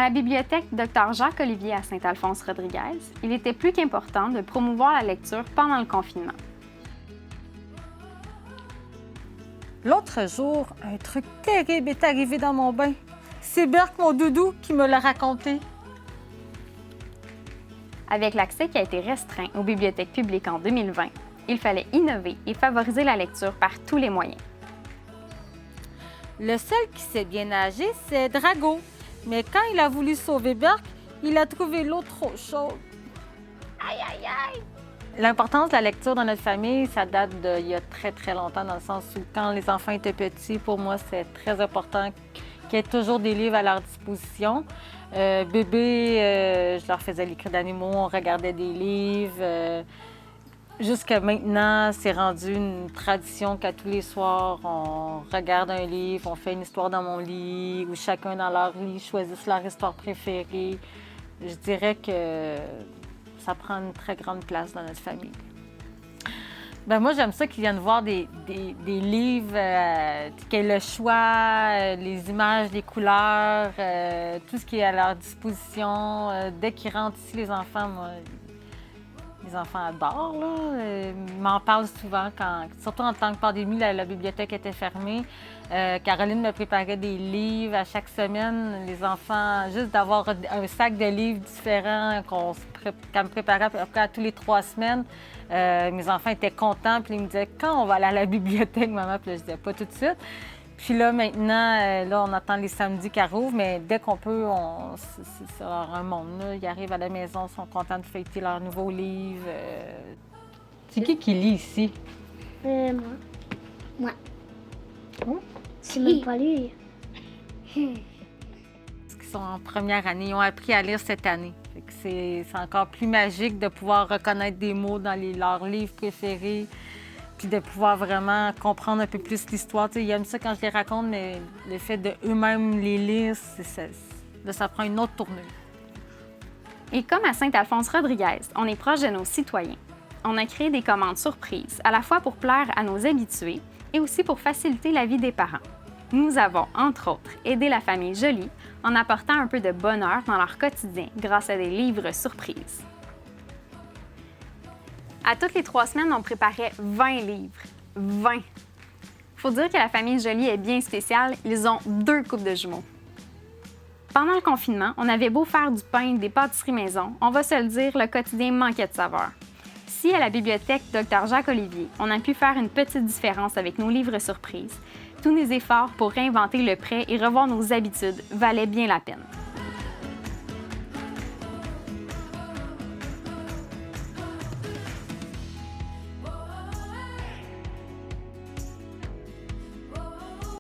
la bibliothèque Dr Jacques-Olivier à Saint-Alphonse-Rodriguez, il était plus qu'important de promouvoir la lecture pendant le confinement. L'autre jour, un truc terrible est arrivé dans mon bain. C'est Berk, mon doudou, qui me l'a raconté. Avec l'accès qui a été restreint aux bibliothèques publiques en 2020, il fallait innover et favoriser la lecture par tous les moyens. Le seul qui sait bien nager, c'est Drago. Mais quand il a voulu sauver Berk, il a trouvé l'eau trop chaude. Aïe, aïe, aïe! L'importance de la lecture dans notre famille, ça date d'il y a très, très longtemps, dans le sens où quand les enfants étaient petits, pour moi, c'est très important qu'il y ait toujours des livres à leur disposition. Bébé, je leur faisais l'écrit d'animaux, on regardait des livres. Jusqu'à maintenant, c'est rendu une tradition qu'à tous les soirs, on regarde un livre, on fait une histoire dans mon lit, où chacun dans leur lit choisisse leur histoire préférée. Je dirais que ça prend une très grande place dans notre famille. Bien, moi, j'aime ça qu'ils viennent voir des livres, qu'il y ait le choix, les images, les couleurs, tout ce qui est à leur disposition. Dès qu'ils rentrent ici, les enfants, moi, les enfants adorent, là. Ils m'en parlent souvent, surtout en temps de pandémie, la bibliothèque était fermée. Caroline me préparait des livres à chaque semaine. Les enfants, juste d'avoir un sac de livres différents qu'elle me préparait à peu près à tous les 3 semaines. Mes enfants étaient contents, puis ils me disaient « Quand on va aller à la bibliothèque, maman? » Puis là, je disais « Pas tout de suite. » Puis là, maintenant, on attend les samedis qu'elle rouvre, mais dès qu'on peut, c'est un monde, là. Ils arrivent à la maison, ils sont contents de feuilleter leurs nouveaux livres. C'est qui lit ici? Moi. Moi. Oh? Tu ne m'as pas lu. Parce qu'ils sont en première année, ils ont appris à lire cette année. C'est encore plus magique de pouvoir reconnaître des mots dans leurs livres préférés, puis de pouvoir vraiment comprendre un peu plus l'histoire. Ils aiment ça quand je les raconte, mais le fait d'eux-mêmes les lire, ça prend une autre tournure. Et comme à Saint-Alphonse-Rodriguez, on est proche de nos citoyens, on a créé des commandes surprises, à la fois pour plaire à nos habitués et aussi pour faciliter la vie des parents. Nous avons, entre autres, aidé la famille Joly en apportant un peu de bonheur dans leur quotidien grâce à des livres surprises. À toutes les 3 semaines, on préparait 20 livres. 20! Faut dire que la famille Joly est bien spéciale, ils ont 2 couples de jumeaux. Pendant le confinement, on avait beau faire du pain, des pâtisseries maison, on va se le dire, le quotidien manquait de saveur. Si à la bibliothèque Dr Jacques-Olivier, on a pu faire une petite différence avec nos livres surprises, tous nos efforts pour réinventer le prêt et revoir nos habitudes valaient bien la peine.